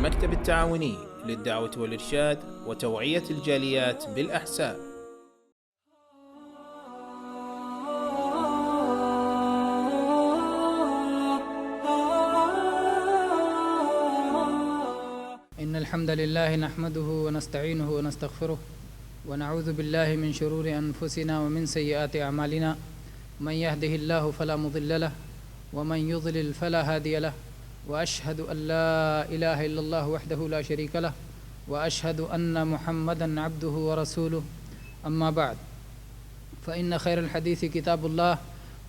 المكتب التعاوني للدعوة والإرشاد وتوعية الجاليات بالأحساء. إن الحمد لله نحمده ونستعينه ونستغفره ونعوذ بالله من شرور أنفسنا ومن سيئات أعمالنا من يهده الله فلا مضل له ومن يضلل فلا هادي له وأشهد أن لا إله إلا الله وحده لا شريك له وأشهد أن محمدا عبده ورسوله أما بعد فإن خير الحديث كتاب الله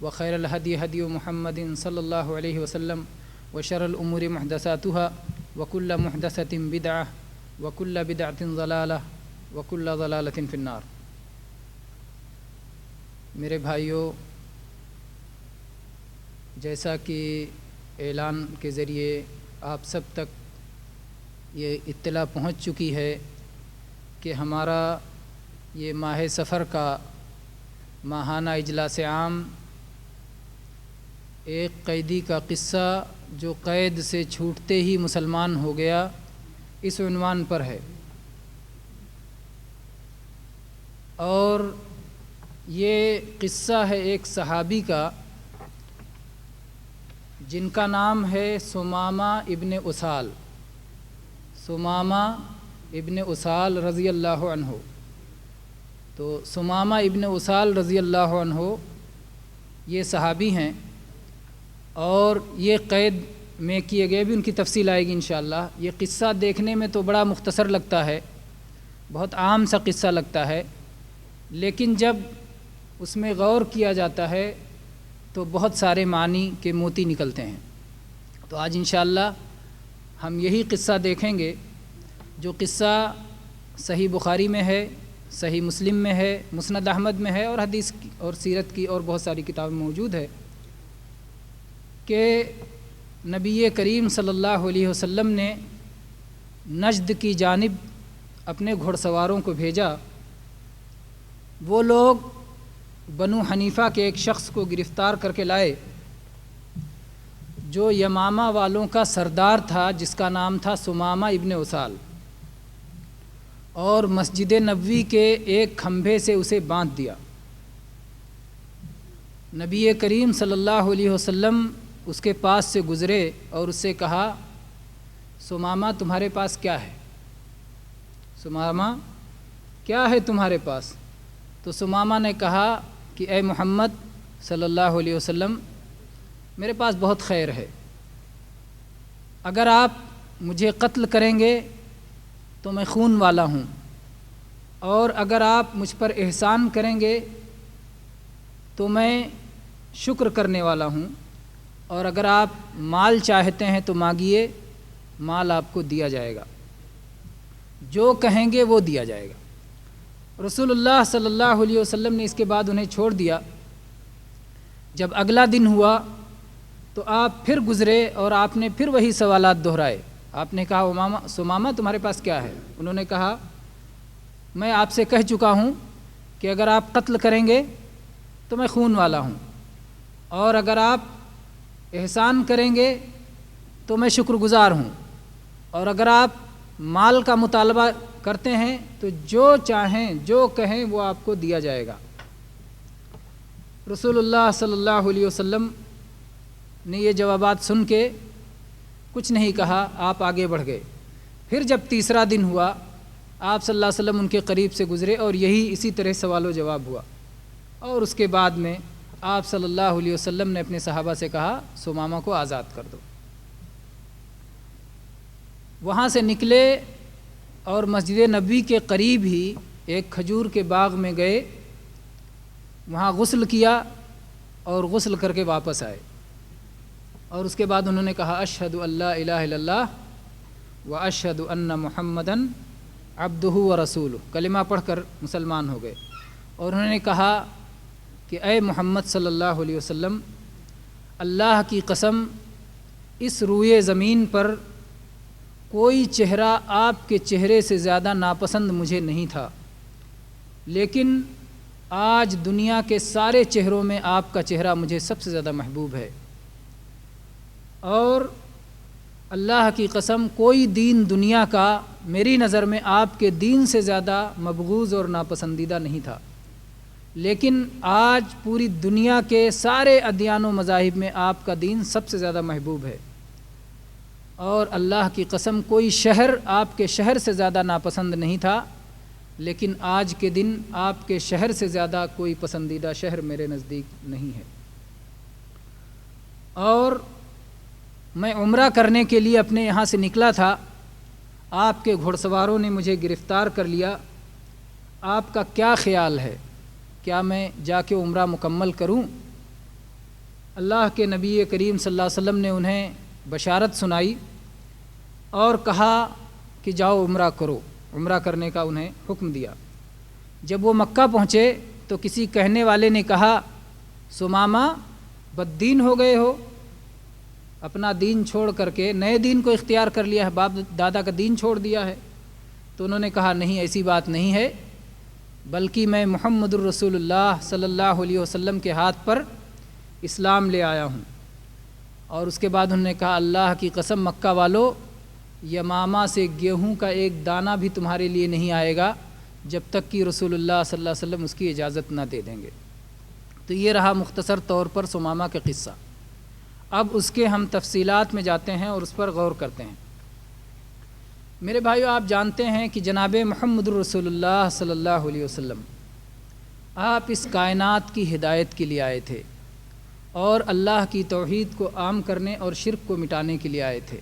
وخير الهدي هدي محمد صلى الله عليه وسلم وشر الأمور محدثاتها وكل محدثة بدعة وكل بدعة ضلالة وكل ضلالة في النار۔ میرے بھائیوں، جیسا کہ اعلان کے ذریعے آپ سب تک یہ اطلاع پہنچ چکی ہے کہ ہمارا یہ ماہ سفر کا ماہانہ اجلاس عام ایک قیدی کا قصہ جو قید سے چھوٹتے ہی مسلمان ہو گیا، اس عنوان پر ہے، اور یہ قصہ ہے ایک صحابی کا جن کا نام ہے ثمامہ ابن اسال۔ ثمامہ ابن اسال رضی اللہ عنہ۔ تو ثمامہ ابن اسال رضی اللہ عنہ یہ صحابی ہیں، اور یہ قید میں کیے گئے بھی ان کی تفصیل آئے گی انشاءاللہ۔ یہ قصہ دیکھنے میں تو بڑا مختصر لگتا ہے، بہت عام سا قصہ لگتا ہے، لیکن جب اس میں غور کیا جاتا ہے تو بہت سارے معنی کے موتی نکلتے ہیں۔ تو آج انشاءاللہ ہم یہی قصہ دیکھیں گے جو قصہ صحیح بخاری میں ہے، صحیح مسلم میں ہے، مسند احمد میں ہے، اور حدیث اور سیرت کی اور بہت ساری کتابیں موجود ہے، کہ نبی کریم صلی اللہ علیہ وسلم نے نجد کی جانب اپنے گھوڑ سواروں کو بھیجا۔ وہ لوگ بنو حنیفہ کے ایک شخص کو گرفتار کر کے لائے جو یمامہ والوں کا سردار تھا، جس کا نام تھا ثمامہ ابن اسال، اور مسجد نبوی کے ایک کھمبے سے اسے باندھ دیا۔ نبی کریم صلی اللہ علیہ وسلم اس کے پاس سے گزرے اور اس سے کہا، ثمامہ تمہارے پاس کیا ہے؟ ثمامہ کیا ہے تمہارے پاس؟ تو ثمامہ نے کہا کہ اے محمد صلی اللہ علیہ وسلم، میرے پاس بہت خیر ہے، اگر آپ مجھے قتل کریں گے تو میں خون والا ہوں، اور اگر آپ مجھ پر احسان کریں گے تو میں شکر کرنے والا ہوں، اور اگر آپ مال چاہتے ہیں تو مانگیے، مال آپ کو دیا جائے گا، جو کہیں گے وہ دیا جائے گا۔ رسول اللہ صلی اللہ علیہ وسلم نے اس کے بعد انہیں چھوڑ دیا۔ جب اگلا دن ہوا تو آپ پھر گزرے اور آپ نے پھر وہی سوالات دہرائے۔ آپ نے کہا، ثمامہ تمہارے پاس کیا ہے؟ انہوں نے کہا، میں آپ سے کہہ چکا ہوں کہ اگر آپ قتل کریں گے تو میں خون والا ہوں، اور اگر آپ احسان کریں گے تو میں شکر گزار ہوں، اور اگر آپ مال کا مطالبہ کرتے ہیں تو جو چاہیں جو کہیں وہ آپ کو دیا جائے گا۔ رسول اللہ صلی اللہ علیہ وسلم نے یہ جوابات سن کے کچھ نہیں کہا، آپ آگے بڑھ گئے۔ پھر جب تیسرا دن ہوا، آپ صلی اللہ علیہ وسلم ان کے قریب سے گزرے، اور اسی طرح سوال و جواب ہوا، اور اس کے بعد میں آپ صلی اللہ علیہ وسلم نے اپنے صحابہ سے کہا، ثمامہ کو آزاد کر دو۔ وہاں سے نکلے اور مسجد نبوی کے قریب ہی ایک کھجور کے باغ میں گئے، وہاں غسل کیا اور غسل کر کے واپس آئے، اور اس کے بعد انہوں نے کہا، اشہد ان لا الہ الا اللہ و اشہد ان محمدن عبدہ و رسولہ، کلمہ پڑھ کر مسلمان ہو گئے۔ اور انہوں نے کہا کہ اے محمد صلی اللہ علیہ وسلم، اللہ کی قسم، اس روئے زمین پر کوئی چہرہ آپ کے چہرے سے زیادہ ناپسند مجھے نہیں تھا، لیکن آج دنیا کے سارے چہروں میں آپ کا چہرہ مجھے سب سے زیادہ محبوب ہے، اور اللہ کی قسم کوئی دین دنیا کا میری نظر میں آپ کے دین سے زیادہ مبغوض اور ناپسندیدہ نہیں تھا، لیکن آج پوری دنیا کے سارے ادیان و مذاہب میں آپ کا دین سب سے زیادہ محبوب ہے، اور اللہ کی قسم کوئی شہر آپ کے شہر سے زیادہ ناپسند نہیں تھا، لیکن آج کے دن آپ کے شہر سے زیادہ کوئی پسندیدہ شہر میرے نزدیک نہیں ہے۔ اور میں عمرہ کرنے کے لیے اپنے یہاں سے نکلا تھا، آپ کے گھڑ سواروں نے مجھے گرفتار کر لیا۔ آپ کا کیا خیال ہے، کیا میں جا کے عمرہ مکمل کروں؟ اللہ کے نبی کریم صلی اللہ علیہ وسلم نے انہیں بشارت سنائی اور کہا کہ جاؤ عمرہ کرو، عمرہ کرنے کا انہیں حکم دیا۔ جب وہ مکہ پہنچے تو کسی کہنے والے نے کہا، سمامہ بددین ہو گئے ہو، اپنا دین چھوڑ کر کے نئے دین کو اختیار کر لیا ہے، باپ دادا کا دین چھوڑ دیا ہے۔ تو انہوں نے کہا نہیں، ایسی بات نہیں ہے، بلکہ میں محمد الرسول اللہ صلی اللہ علیہ وسلم کے ہاتھ پر اسلام لے آیا ہوں۔ اور اس کے بعد انہوں نے کہا، اللہ کی قسم مکہ والو، یمامہ سے گیہوں کا ایک دانہ بھی تمہارے لیے نہیں آئے گا جب تک کہ رسول اللہ صلی اللہ علیہ وسلم اس کی اجازت نہ دے دیں گے۔ تو یہ رہا مختصر طور پر سمامہ کا قصہ۔ اب اس کے ہم تفصیلات میں جاتے ہیں اور اس پر غور کرتے ہیں۔ میرے بھائیو، آپ جانتے ہیں کہ جناب محمد الرسول اللہ صلی اللہ علیہ وسلم آپ اس کائنات کی ہدایت کے لیے آئے تھے اور اللہ کی توحید کو عام کرنے اور شرک کو مٹانے کے لیے آئے تھے،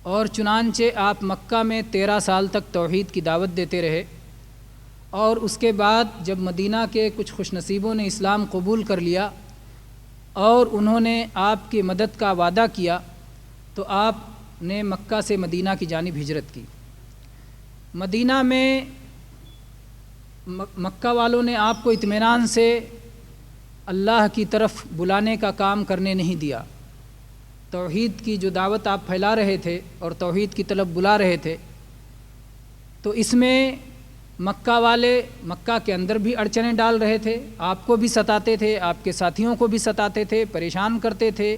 اور چنانچہ آپ مکہ میں 13 سال تک توحید کی دعوت دیتے رہے، اور اس کے بعد جب مدینہ کے کچھ خوش نصیبوں نے اسلام قبول کر لیا اور انہوں نے آپ کی مدد کا وعدہ کیا تو آپ نے مکہ سے مدینہ کی جانب ہجرت کی۔ مدینہ میں مکہ والوں نے آپ کو اطمینان سے اللہ کی طرف بلانے کا کام کرنے نہیں دیا۔ توحید کی جو دعوت آپ پھیلا رہے تھے اور توحید کی طرف بلا رہے تھے، تو اس میں مکہ والے مکہ کے اندر بھی اڑچنیں ڈال رہے تھے، آپ کو بھی ستاتے تھے، آپ کے ساتھیوں کو بھی ستاتے تھے، پریشان کرتے تھے،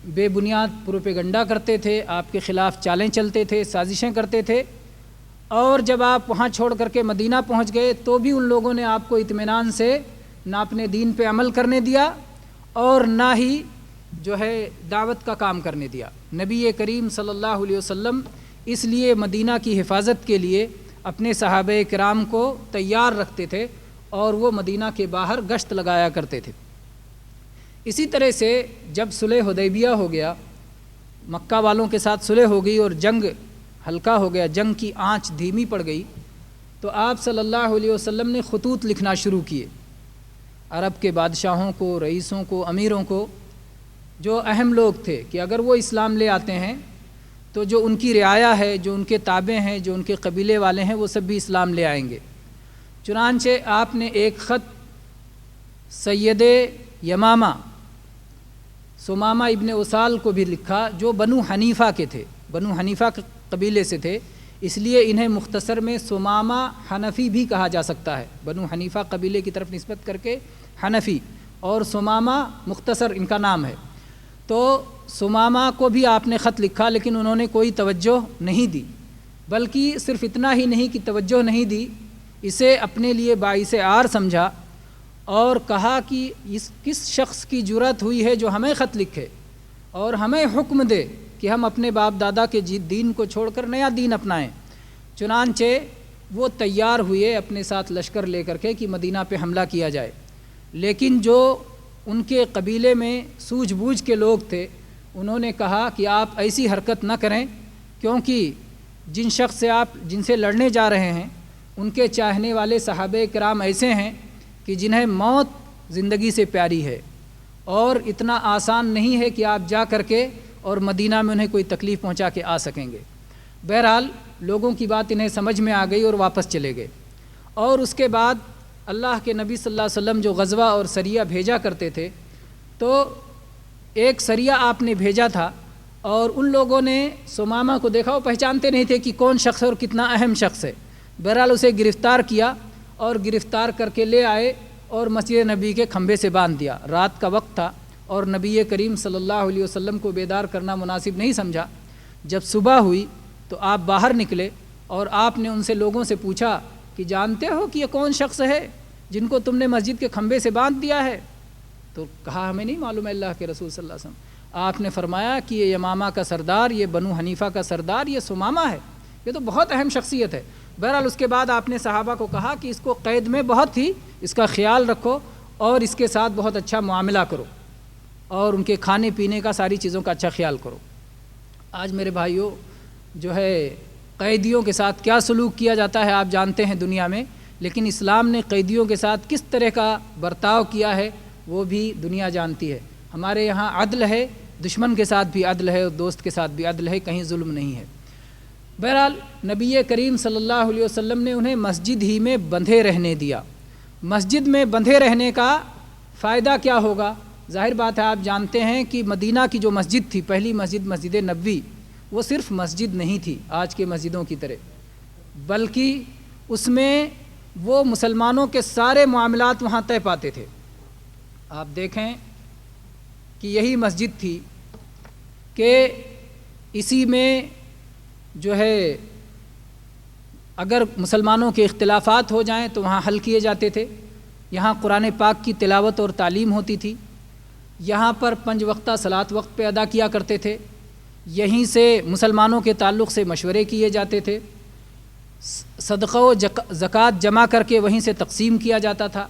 بے بنیاد پروپیگنڈا کرتے تھے، آپ کے خلاف چالیں چلتے تھے، سازشیں کرتے تھے۔ اور جب آپ وہاں چھوڑ کر کے مدینہ پہنچ گئے تو بھی ان لوگوں نے آپ کو اطمینان سے نہ اپنے دین پہ عمل کرنے دیا اور نہ ہی جو ہے دعوت کا کام کرنے دیا۔ نبی کریم صلی اللہ علیہ وسلم اس لیے مدینہ کی حفاظت کے لیے اپنے صحابہ کرام کو تیار رکھتے تھے اور وہ مدینہ کے باہر گشت لگایا کرتے تھے۔ اسی طرح سے جب صلح حدیبیہ ہو گیا، مکہ والوں کے ساتھ صلح ہو گئی اور جنگ ہلکا ہو گیا، جنگ کی آنچ دھیمی پڑ گئی، تو آپ صلی اللہ علیہ وسلم نے خطوط لکھنا شروع کیے عرب کے بادشاہوں کو، رئیسوں کو، امیروں کو، جو اہم لوگ تھے کہ اگر وہ اسلام لے آتے ہیں تو جو ان کی رعایا ہے، جو ان کے تابع ہیں، جو ان کے قبیلے والے ہیں، وہ سب بھی اسلام لے آئیں گے۔ چنانچہ آپ نے ایک خط سید یمامہ سمامہ ابن اسال کو بھی لکھا، جو بنو حنیفہ کے تھے، بنو حنیفہ کے قبیلے سے تھے، اس لیے انہیں مختصر میں سمامہ حنفی بھی کہا جا سکتا ہے، بنو حنیفہ قبیلے کی طرف نسبت کر کے حنفی، اور سمامہ مختصر ان کا نام ہے۔ تو سمامہ کو بھی آپ نے خط لکھا، لیکن انہوں نے کوئی توجہ نہیں دی، بلکہ صرف اتنا ہی نہیں کہ توجہ نہیں دی، اسے اپنے لیے باعث عار سمجھا اور کہا کہ کس شخص کی جرأت ہوئی ہے جو ہمیں خط لکھے اور ہمیں حکم دے کہ ہم اپنے باپ دادا کے دین کو چھوڑ کر نیا دین اپنائیں۔ چنانچہ وہ تیار ہوئے اپنے ساتھ لشکر لے کر کے کہ مدینہ پہ حملہ کیا جائے، لیکن جو ان کے قبیلے میں سوجھ بوجھ کے لوگ تھے انہوں نے کہا کہ آپ ایسی حرکت نہ کریں، کیونکہ جن شخص سے آپ جن سے لڑنے جا رہے ہیں ان کے چاہنے والے صحابہ کرام ایسے ہیں کہ جنہیں موت زندگی سے پیاری ہے، اور اتنا آسان نہیں ہے کہ آپ جا کر کے اور مدینہ میں انہیں کوئی تکلیف پہنچا کے آ سکیں گے۔ بہرحال لوگوں کی بات انہیں سمجھ میں آ گئی اور واپس چلے گئے۔ اور اس کے بعد اللہ کے نبی صلی اللہ علیہ وسلم جو غزوہ اور سریہ بھیجا کرتے تھے، تو ایک سریہ آپ نے بھیجا تھا اور ان لوگوں نے سمامہ کو دیکھا، وہ پہچانتے نہیں تھے کہ کون شخص ہے اور کتنا اہم شخص ہے۔ بہرحال اسے گرفتار کیا اور گرفتار کر کے لے آئے اور مسجد نبی کے کھمبے سے باندھ دیا۔ رات کا وقت تھا اور نبی کریم صلی اللہ علیہ وسلم کو بیدار کرنا مناسب نہیں سمجھا۔ جب صبح ہوئی تو آپ باہر نکلے اور آپ نے ان سے لوگوں سے پوچھا کہ جانتے ہو کہ یہ کون شخص ہے جن کو تم نے مسجد کے کھمبے سے باندھ دیا ہے؟ تو کہا ہمیں نہیں معلوم ہے اللہ کے رسول صلی اللہ علیہ وسلم۔ آپ نے فرمایا کہ یہ یمامہ کا سردار، یہ بنو حنیفہ کا سردار، یہ ثمامہ ہے، یہ تو بہت اہم شخصیت ہے۔ بہرحال اس کے بعد آپ نے صحابہ کو کہا کہ اس کو قید میں بہت ہی اس کا خیال رکھو اور اس کے ساتھ بہت اچھا معاملہ کرو اور ان کے کھانے پینے کا ساری چیزوں کا اچھا خیال کرو۔ آج میرے بھائیوں جو ہے قیدیوں کے ساتھ کیا سلوک کیا جاتا ہے آپ جانتے ہیں دنیا میں، لیکن اسلام نے قیدیوں کے ساتھ کس طرح کا برتاؤ کیا ہے وہ بھی دنیا جانتی ہے۔ ہمارے یہاں عدل ہے، دشمن کے ساتھ بھی عدل ہے اور دوست کے ساتھ بھی عدل ہے، کہیں ظلم نہیں ہے۔ بہرحال نبی کریم صلی اللہ علیہ وسلم نے انہیں مسجد ہی میں بندھے رہنے دیا۔ مسجد میں بندھے رہنے کا فائدہ کیا ہوگا؟ ظاہر بات ہے آپ جانتے ہیں کہ مدینہ کی جو مسجد تھی، پہلی مسجد مسجد نبوی، وہ صرف مسجد نہیں تھی آج کے مسجدوں کی طرح، بلکہ اس میں وہ مسلمانوں کے سارے معاملات وہاں طے پاتے تھے۔ آپ دیکھیں کہ یہی مسجد تھی کہ اسی میں جو ہے اگر مسلمانوں کے اختلافات ہو جائیں تو وہاں حل کیے جاتے تھے، یہاں قرآن پاک کی تلاوت اور تعلیم ہوتی تھی، یہاں پر 5 وقتہ صلاۃ وقت پہ ادا کیا کرتے تھے، یہیں سے مسلمانوں کے تعلق سے مشورے کیے جاتے تھے، صدقہ و زکوٰۃ جمع کر کے وہیں سے تقسیم کیا جاتا تھا۔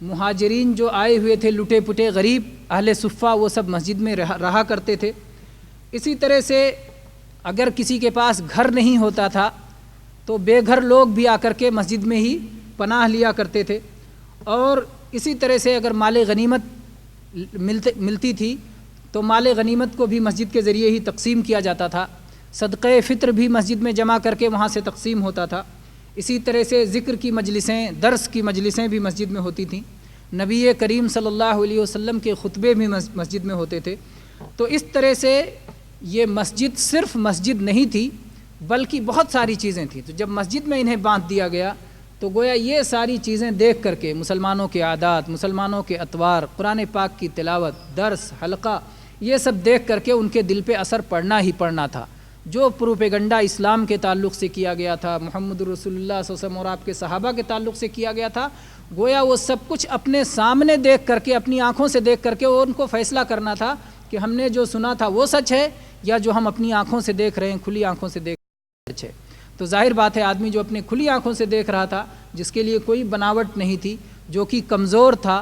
مہاجرین جو آئے ہوئے تھے لٹے پٹے غریب اہل صفہ، وہ سب مسجد میں رہا کرتے تھے۔ اسی طرح سے اگر کسی کے پاس گھر نہیں ہوتا تھا تو بے گھر لوگ بھی آ کر کے مسجد میں ہی پناہ لیا کرتے تھے، اور اسی طرح سے اگر مال غنیمت ملتی تھی تو مال غنیمت کو بھی مسجد کے ذریعے ہی تقسیم کیا جاتا تھا، صدقہ فطر بھی مسجد میں جمع کر کے وہاں سے تقسیم ہوتا تھا۔ اسی طرح سے ذکر کی مجلسیں، درس کی مجلسیں بھی مسجد میں ہوتی تھیں، نبی کریم صلی اللہ علیہ وسلم کے خطبے بھی مسجد میں ہوتے تھے۔ تو اس طرح سے یہ مسجد صرف مسجد نہیں تھی بلکہ بہت ساری چیزیں تھیں۔ تو جب مسجد میں انہیں باندھ دیا گیا تو گویا یہ ساری چیزیں دیکھ کر کے مسلمانوں کے عادات، مسلمانوں کے اطوار، قرآن پاک کی تلاوت، درس، حلقہ، یہ سب دیکھ کر کے ان کے دل پہ اثر پڑنا ہی پڑنا تھا۔ جو پروپیگنڈا اسلام کے تعلق سے کیا گیا تھا، محمد رسول اللہ صلی اللہ علیہ وسلم اور آپ کے صحابہ کے تعلق سے کیا گیا تھا، گویا وہ سب کچھ اپنے سامنے دیکھ کر کے، اپنی آنکھوں سے دیکھ کر کے ان کو فیصلہ کرنا تھا کہ ہم نے جو سنا تھا وہ سچ ہے یا جو ہم اپنی آنکھوں سے دیکھ رہے ہیں، کھلی آنکھوں سے دیکھ رہے ہیں سچ ہے۔ تو ظاہر بات ہے آدمی جو اپنے کھلی آنکھوں سے دیکھ رہا تھا، جس کے لیے کوئی بناوٹ نہیں تھی، جو کہ کمزور تھا،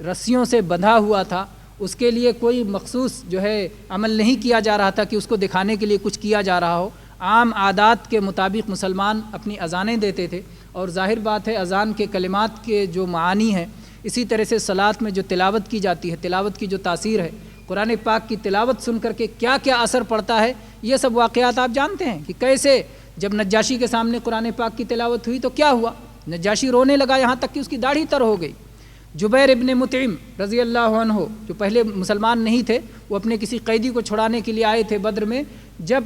رسیوں سے بندھا ہوا تھا، اس کے لیے کوئی مخصوص جو ہے عمل نہیں کیا جا رہا تھا کہ اس کو دکھانے کے لیے کچھ کیا جا رہا ہو، عام عادات کے مطابق مسلمان اپنی اذانیں دیتے تھے، اور ظاہر بات ہے اذان کے کلمات کے جو معانی ہیں، اسی طرح سے صلاۃ میں جو تلاوت کی جاتی ہے، تلاوت کی جو تاثیر ہے، قرآن پاک کی تلاوت سن کر کے کیا کیا اثر پڑتا ہے، یہ سب واقعات آپ جانتے ہیں کہ کیسے جب نجاشی کے سامنے قرآن پاک کی تلاوت ہوئی تو کیا ہوا، نجاشی رونے لگا، یہاں تک کہ اس کی داڑھی تر ہو گئی۔ جبیر ابن مطعم رضی اللہ عنہ جو پہلے مسلمان نہیں تھے، وہ اپنے کسی قیدی کو چھڑانے کے لیے آئے تھے بدر میں، جب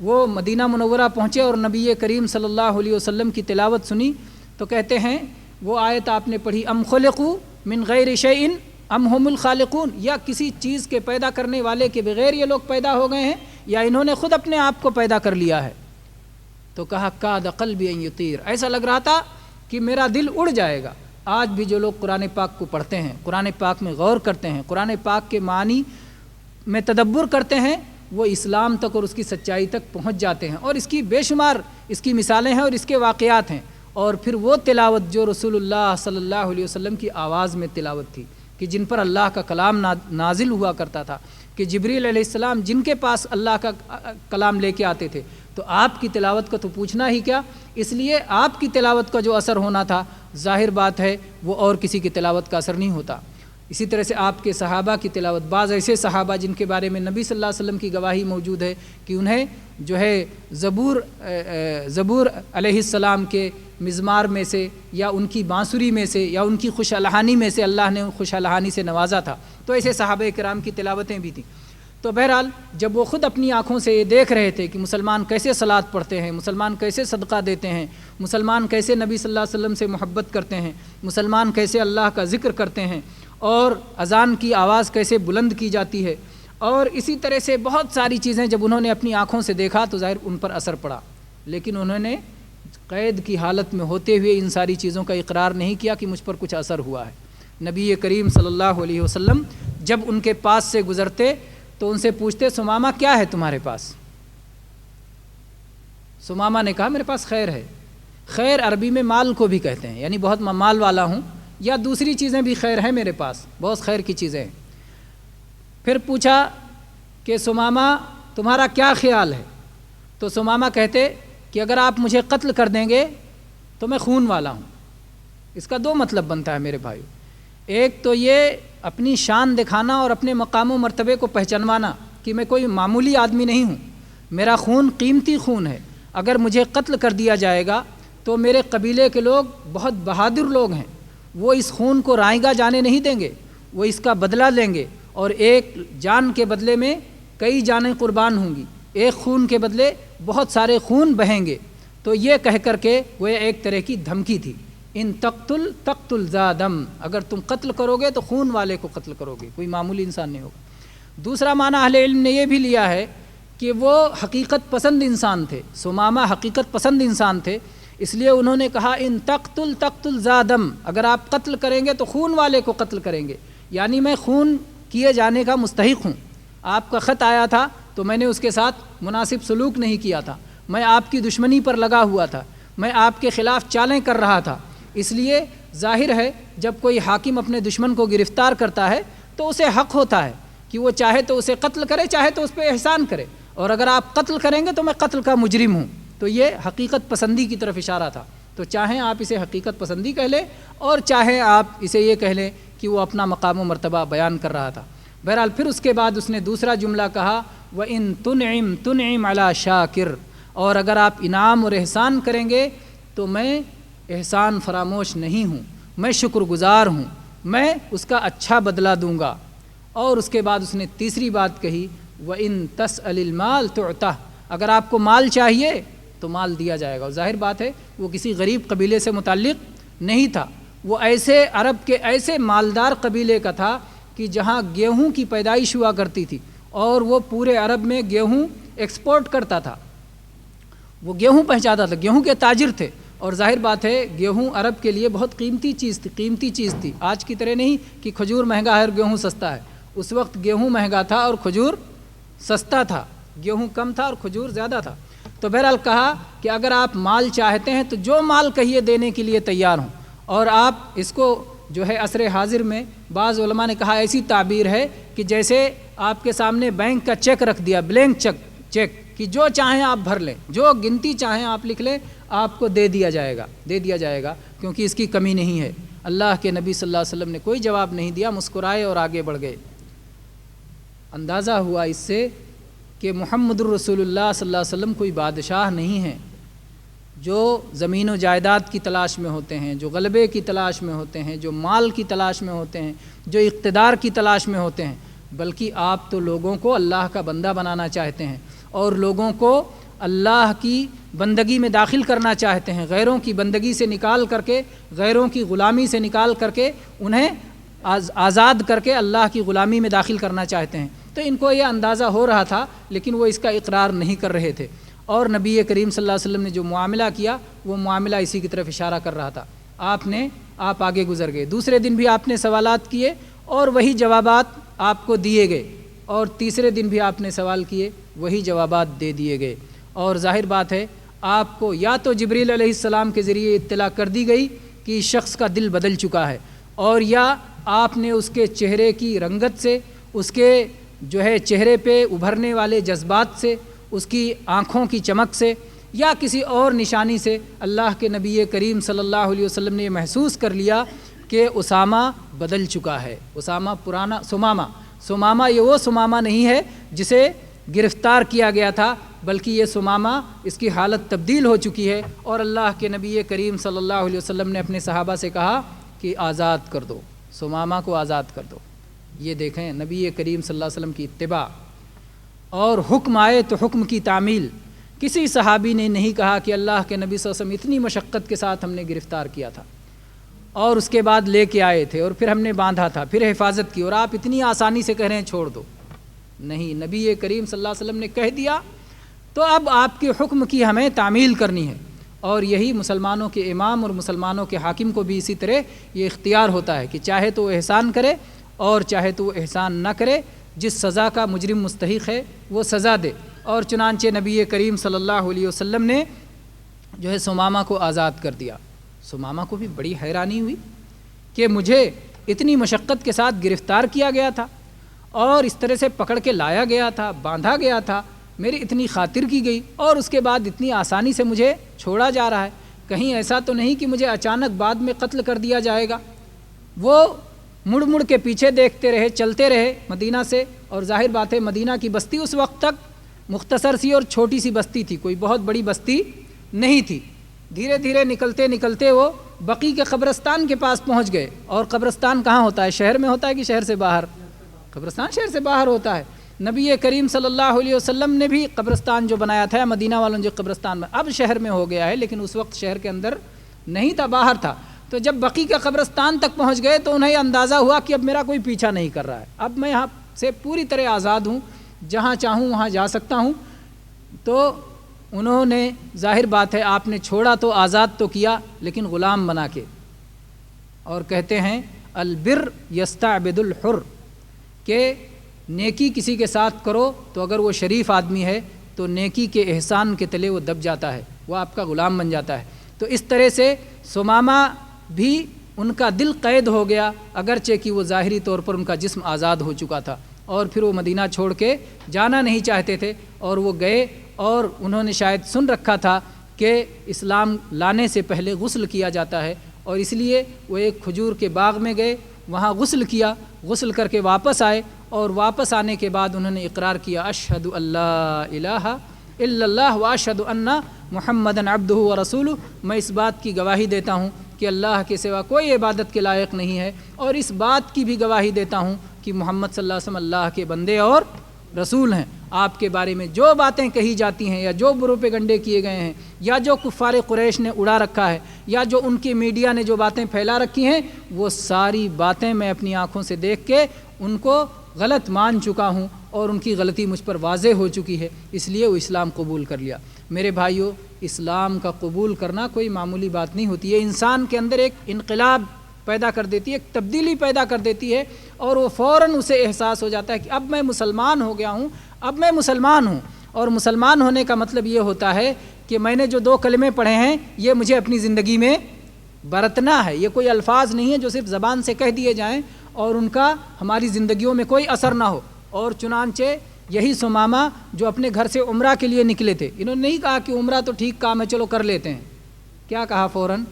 وہ مدینہ منورہ پہنچے اور نبی کریم صلی اللہ علیہ وسلم کی تلاوت سنی تو کہتے ہیں وہ آیت آپ نے پڑھی، ام خلقوا من غیر شیء ام هم الخالقون، یا کسی چیز کے پیدا کرنے والے کے بغیر یہ لوگ پیدا ہو گئے ہیں یا انہوں نے خود اپنے آپ کو پیدا کر لیا ہے۔ تو کہا کاد قلبی ان یطیر، ایسا لگ رہا تھا کہ میرا دل اڑ جائے گا۔ آج بھی جو لوگ قرآن پاک کو پڑھتے ہیں، قرآن پاک میں غور کرتے ہیں، قرآن پاک کے معنی میں تدبر کرتے ہیں، وہ اسلام تک اور اس کی سچائی تک پہنچ جاتے ہیں، اور اس کی بے شمار اس کی مثالیں ہیں اور اس کے واقعات ہیں۔ اور پھر وہ تلاوت جو رسول اللہ صلی اللہ علیہ وسلم کی آواز میں تلاوت تھی، کہ جن پر اللہ کا کلام نازل ہوا کرتا تھا، کہ جبریل علیہ السلام جن کے پاس اللہ کا کلام لے کے آتے تھے، تو آپ کی تلاوت کا تو پوچھنا ہی کیا۔ اس لیے آپ کی تلاوت کا جو اثر ہونا تھا، ظاہر بات ہے وہ اور کسی کی تلاوت کا اثر نہیں ہوتا۔ اسی طرح سے آپ کے صحابہ کی تلاوت، بعض ایسے صحابہ جن کے بارے میں نبی صلی اللہ علیہ وسلم کی گواہی موجود ہے کہ انہیں جو ہے زبور علیہ السلام کے مزمار میں سے یا ان کی بانسری میں سے یا ان کی خوش الحانی میں سے اللہ نے خوش الحانی سے نوازا تھا، تو ایسے صحابہ کرام کی تلاوتیں بھی تھیں۔ تو بہرحال جب وہ خود اپنی آنکھوں سے یہ دیکھ رہے تھے کہ مسلمان کیسے صلاۃ پڑھتے ہیں، مسلمان کیسے صدقہ دیتے ہیں، مسلمان کیسے نبی صلی اللہ علیہ وسلم سے محبت کرتے ہیں، مسلمان کیسے اللہ کا ذکر کرتے ہیں، اور اذان کی آواز کیسے بلند کی جاتی ہے، اور اسی طرح سے بہت ساری چیزیں جب انہوں نے اپنی آنکھوں سے دیکھا تو ظاہر ان پر اثر پڑا، لیکن انہوں نے قید کی حالت میں ہوتے ہوئے ان ساری چیزوں کا اقرار نہیں کیا کہ مجھ پر کچھ اثر ہوا ہے۔ نبی کریم صلی اللہ علیہ وسلم جب ان کے پاس سے گزرتے تو ان سے پوچھتے ثمامہ کیا ہے تمہارے پاس؟ ثمامہ نے کہا میرے پاس خیر ہے۔ خیر عربی میں مال کو بھی کہتے ہیں، یعنی بہت مال والا ہوں، یا دوسری چیزیں بھی خیر ہیں میرے پاس، بہت خیر کی چیزیں ہیں۔ پھر پوچھا کہ ثمامہ تمہارا کیا خیال ہے؟ تو ثمامہ کہتے کہ اگر آپ مجھے قتل کر دیں گے تو میں خون والا ہوں۔ اس کا دو مطلب بنتا ہے میرے بھائیو، ایک تو یہ اپنی شان دکھانا اور اپنے مقام و مرتبے کو پہچانوانا کہ میں کوئی معمولی آدمی نہیں ہوں، میرا خون قیمتی خون ہے، اگر مجھے قتل کر دیا جائے گا تو میرے قبیلے کے لوگ بہت بہادر لوگ ہیں، وہ اس خون کو رائیں گا جانے نہیں دیں گے، وہ اس کا بدلہ لیں گے، اور ایک جان کے بدلے میں کئی جانیں قربان ہوں گی، ایک خون کے بدلے بہت سارے خون بہیں گے۔ تو یہ کہہ کر کے وہ ایک طرح کی دھمکی تھی، ان تقتل ذا دم، اگر تم قتل کرو گے تو خون والے کو قتل کرو گے، کوئی معمولی انسان نہیں ہوگا۔ دوسرا معنی اہل علم نے یہ بھی لیا ہے کہ وہ حقیقت پسند انسان تھے، ثمامہ حقیقت پسند انسان تھے، اس لیے انہوں نے کہا ان تقتل ذا دم، اگر آپ قتل کریں گے تو خون والے کو قتل کریں گے، یعنی میں خون کیے جانے کا مستحق ہوں۔ آپ کا خط آیا تھا تو میں نے اس کے ساتھ مناسب سلوک نہیں کیا تھا، میں آپ کی دشمنی پر لگا ہوا تھا، میں آپ کے خلاف چالیں کر رہا تھا، اس لیے ظاہر ہے جب کوئی حاکم اپنے دشمن کو گرفتار کرتا ہے تو اسے حق ہوتا ہے کہ وہ چاہے تو اسے قتل کرے، چاہے تو اس پہ احسان کرے، اور اگر آپ قتل کریں گے تو میں قتل کا مجرم ہوں۔ تو یہ حقیقت پسندی کی طرف اشارہ تھا، تو چاہیں آپ اسے حقیقت پسندی کہہ لیں اور چاہیں آپ اسے یہ کہہ لیں کہ وہ اپنا مقام و مرتبہ بیان کر رہا تھا۔ بہرحال پھر اس کے بعد اس نے دوسرا جملہ کہا وَإِن تُنْعِمْ عَلَى شَاكِرٍ، اور اگر آپ انعام اور احسان کریں گے تو میں احسان فراموش نہیں ہوں، میں شکر گزار ہوں، میں اس کا اچھا بدلہ دوں گا۔ اور اس کے بعد اس نے تیسری بات کہی وَإِن تَسْأَلِ الْمَالَ تُعْطَهْ، اگر آپ کو مال چاہیے تو مال دیا جائے گا۔ اور ظاہر بات ہے وہ کسی غریب قبیلے سے متعلق نہیں تھا، وہ ایسے عرب کے ایسے مالدار قبیلے کا تھا کہ جہاں گیہوں کی پیدائش ہوا کرتی تھی اور وہ پورے عرب میں گیہوں ایکسپورٹ کرتا تھا، وہ گیہوں پہنچاتا تھا، گیہوں کے تاجر تھے، اور ظاہر بات ہے گیہوں عرب کے لیے بہت قیمتی چیز تھی، آج کی طرح نہیں کہ کھجور مہنگا ہے اور گیہوں سستا ہے، اس وقت گیہوں مہنگا تھا اور کھجور سستا تھا، گیہوں کم تھا اور کھجور زیادہ تھا۔ تو بہرحال کہا کہ اگر آپ مال چاہتے ہیں تو جو مال کہیے دینے کے لیے تیار ہوں، اور آپ اس کو جو ہے عصر حاضر میں بعض علماء نے کہا ایسی تعبیر ہے کہ جیسے آپ کے سامنے بینک کا چیک رکھ دیا، بلینک چیک کہ جو چاہیں آپ بھر لیں، جو گنتی چاہیں آپ لکھ لیں، آپ کو دے دیا جائے گا کیونکہ اس کی کمی نہیں ہے۔ اللہ کے نبی صلی اللہ علیہ وسلم نے کوئی جواب نہیں دیا، مسکرائے اور آگے بڑھ گئے۔ اندازہ ہوا اس سے کہ محمد الرسول اللہ صلی اللہ علیہ وسلم کوئی بادشاہ نہیں ہیں جو زمین و جائیداد کی تلاش میں ہوتے ہیں، جو غلبے کی تلاش میں ہوتے ہیں، جو مال کی تلاش میں ہوتے ہیں، جو اقتدار کی تلاش میں ہوتے ہیں، بلکہ آپ تو لوگوں کو اللہ کا بندہ بنانا چاہتے ہیں اور لوگوں کو اللہ کی بندگی میں داخل کرنا چاہتے ہیں، غیروں کی بندگی سے نکال کر کے، غیروں کی غلامی سے نکال کر کے انہیں آزاد کر کے اللہ کی غلامی میں داخل کرنا چاہتے ہیں۔ تو ان کو یہ اندازہ ہو رہا تھا لیکن وہ اس کا اقرار نہیں کر رہے تھے، اور نبی کریم صلی اللہ علیہ وسلم نے جو معاملہ کیا وہ معاملہ اسی کی طرف اشارہ کر رہا تھا۔ آپ آگے گزر گئے، دوسرے دن بھی آپ نے سوالات کیے اور وہی جوابات آپ کو دیے گئے، اور تیسرے دن بھی آپ نے سوال کیے، وہی جوابات دے دیے گئے، اور ظاہر بات ہے آپ کو یا تو جبریل علیہ السلام کے ذریعے اطلاع کر دی گئی کہ اس شخص کا دل بدل چکا ہے، اور یا آپ نے اس کے چہرے کی رنگت سے، اس کے جو ہے چہرے پہ ابھرنے والے جذبات سے، اس کی آنکھوں کی چمک سے، یا کسی اور نشانی سے اللہ کے نبی کریم صلی اللہ علیہ وسلم نے یہ محسوس کر لیا کہ اسامہ بدل چکا ہے، اسامہ پرانا ثمامہ یہ وہ ثمامہ نہیں ہے جسے گرفتار کیا گیا تھا، بلکہ یہ ثمامہ اس کی حالت تبدیل ہو چکی ہے، اور اللہ کے نبی کریم صلی اللہ علیہ وسلم نے اپنے صحابہ سے کہا کہ آزاد کر دو، ثمامہ کو آزاد کر دو۔ یہ دیکھیں نبی کریم صلی اللہ علیہ وسلم کی اتباع، اور حکم آئے تو حکم کی تعمیل۔ کسی صحابی نے نہیں کہا کہ اللہ کے نبی صلی اللہ علیہ وسلم اتنی مشقت کے ساتھ ہم نے گرفتار کیا تھا، اور اس کے بعد لے کے آئے تھے اور پھر ہم نے باندھا تھا، پھر حفاظت کی، اور آپ اتنی آسانی سے کہہ رہے ہیں چھوڑ دو؟ نہیں، نبی کریم صلی اللہ علیہ وسلم نے کہہ دیا تو اب آپ کے حکم کی ہمیں تعمیل کرنی ہے۔ اور یہی مسلمانوں کے امام اور مسلمانوں کے حاکم کو بھی اسی طرح یہ اختیار ہوتا ہے کہ چاہے تو وہ احسان کرے اور چاہے تو وہ احسان نہ کرے، جس سزا کا مجرم مستحق ہے وہ سزا دے۔ اور چنانچہ نبی کریم صلی اللہ علیہ وسلم نے جو ہے ثمامہ کو آزاد کر دیا۔ ثمامہ کو بھی بڑی حیرانی ہوئی کہ مجھے اتنی مشقت کے ساتھ گرفتار کیا گیا تھا اور اس طرح سے پکڑ کے لایا گیا تھا، باندھا گیا تھا، میری اتنی خاطر کی گئی اور اس کے بعد اتنی آسانی سے مجھے چھوڑا جا رہا ہے، کہیں ایسا تو نہیں کہ مجھے اچانک بعد میں قتل کر دیا جائے گا؟ وہ مڑ مڑ کے پیچھے دیکھتے رہے، چلتے رہے مدینہ سے، اور ظاہر بات ہے مدینہ کی بستی اس وقت تک مختصر سی اور چھوٹی سی بستی تھی، کوئی بہت بڑی بستی نہیں تھی۔ دھیرے دھیرے نکلتے نکلتے وہ بقیع کے قبرستان کے پاس پہنچ گئے۔ اور قبرستان کہاں ہوتا ہے؟ شہر میں ہوتا ہے کہ شہر سے باہر؟ قبرستان شہر سے باہر ہوتا ہے۔ نبی کریم صلی اللہ علیہ وسلم نے بھی قبرستان جو بنایا تھا، مدینہ والوں نے جو قبرستان میں اب شہر میں ہو گیا ہے، لیکن اس وقت شہر کے اندر نہیں تھا، باہر تھا۔ تو جب بقیع کے قبرستان تک پہنچ گئے تو انہیں اندازہ ہوا کہ اب میرا کوئی پیچھا نہیں کر رہا ہے، اب میں یہاں سے پوری طرح آزاد ہوں، جہاں چاہوں وہاں جا سکتا ہوں۔ تو انہوں نے، ظاہر بات ہے آپ نے چھوڑا تو آزاد تو کیا، لیکن غلام بنا کے۔ اور کہتے ہیں البر یستعبد الحر، کہ نیکی کسی کے ساتھ کرو تو اگر وہ شریف آدمی ہے تو نیکی کے احسان کے تلے وہ دب جاتا ہے، وہ آپ کا غلام بن جاتا ہے۔ تو اس طرح سے ثمامہ بھی ان کا دل قید ہو گیا، اگرچہ کہ وہ ظاہری طور پر ان کا جسم آزاد ہو چکا تھا، اور پھر وہ مدینہ چھوڑ کے جانا نہیں چاہتے تھے، اور وہ گئے، اور انہوں نے شاید سن رکھا تھا کہ اسلام لانے سے پہلے غسل کیا جاتا ہے، اور اس لیے وہ ایک کھجور کے باغ میں گئے، وہاں غسل کیا، غسل کر کے واپس آئے، اور واپس آنے کے بعد انہوں نے اقرار کیا اشہد اللہ الہ الا اللہ واشہد ان محمدً عبدہ ورسولہ، میں اس بات کی گواہی دیتا ہوں کہ اللہ کے سوا کوئی عبادت کے لائق نہیں ہے، اور اس بات کی بھی گواہی دیتا ہوں کہ محمد صلی اللہ علیہ وسلم اللہ کے بندے اور رسول ہیں۔ آپ کے بارے میں جو باتیں کہی جاتی ہیں، یا جو پروپیگنڈے کیے گئے ہیں، یا جو کفار قریش نے اڑا رکھا ہے، یا جو ان کی میڈیا نے جو باتیں پھیلا رکھی ہیں، وہ ساری باتیں میں اپنی آنکھوں سے دیکھ کے ان کو غلط مان چکا ہوں، اور ان کی غلطی مجھ پر واضح ہو چکی ہے، اس لیے وہ اسلام قبول کر لیا۔ میرے بھائیوں، اسلام کا قبول کرنا کوئی معمولی بات نہیں ہوتی ہے، انسان کے اندر ایک انقلاب پیدا کر دیتی ہے، ایک تبدیلی پیدا کر دیتی ہے، اور وہ فوراً اسے احساس ہو جاتا ہے کہ اب میں مسلمان ہو گیا ہوں، اب میں مسلمان ہوں۔ اور مسلمان ہونے کا مطلب یہ ہوتا ہے کہ میں نے جو 2 کلمے پڑھے ہیں یہ مجھے اپنی زندگی میں برتنا ہے، یہ کوئی الفاظ نہیں ہے جو صرف زبان سے کہہ دیے جائیں اور ان کا ہماری زندگیوں میں کوئی اثر نہ ہو۔ اور چنانچہ یہی ثمامہ جو اپنے گھر سے عمرہ کے لیے نکلے تھے، انہوں نے نہیں کہا کہ عمرہ تو ٹھیک کام ہے چلو کر لیتے ہیں، کیا کہا فوراً؟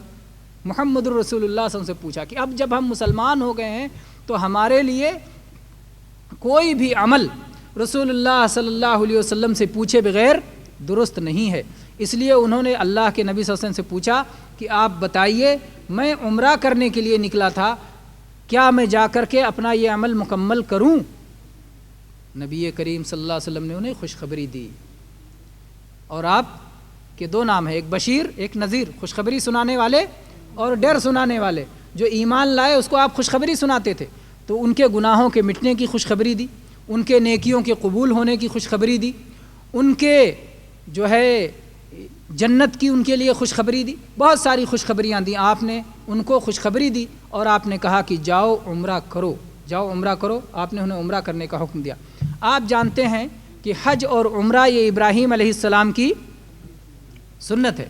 محمد الرسول اللہ صلی اللہ علیہ وسلم سے پوچھا کہ اب جب ہم مسلمان ہو گئے ہیں تو ہمارے لیے کوئی بھی عمل رسول اللہ صلی اللہ علیہ وسلم سے پوچھے بغیر درست نہیں ہے۔ اس لیے انہوں نے اللہ کے نبی صلی اللہ علیہ وسلم سے پوچھا کہ آپ بتائیے، میں عمرہ کرنے کے لیے نکلا تھا، کیا میں جا کر کے اپنا یہ عمل مکمل کروں؟ نبی کریم صلی اللہ علیہ وسلم نے انہیں خوشخبری دی، اور آپ کے 2 نام ہیں، ایک بشیر ایک نذیر، خوشخبری سنانے والے اور ڈر سنانے والے۔ جو ایمان لائے اس کو آپ خوشخبری سناتے تھے، تو ان کے گناہوں کے مٹنے کی خوشخبری دی، ان کے نیکیوں کے قبول ہونے کی خوشخبری دی، ان کے جو ہے جنت کی ان کے لیے خوشخبری دی، بہت ساری خوشخبریاں دیں آپ نے، ان کو خوشخبری دی، اور آپ نے کہا کہ جاؤ عمرہ کرو، جاؤ عمرہ کرو، آپ نے انہیں عمرہ کرنے کا حکم دیا۔ آپ جانتے ہیں کہ حج اور عمرہ یہ ابراہیم علیہ السلام کی سنت ہے،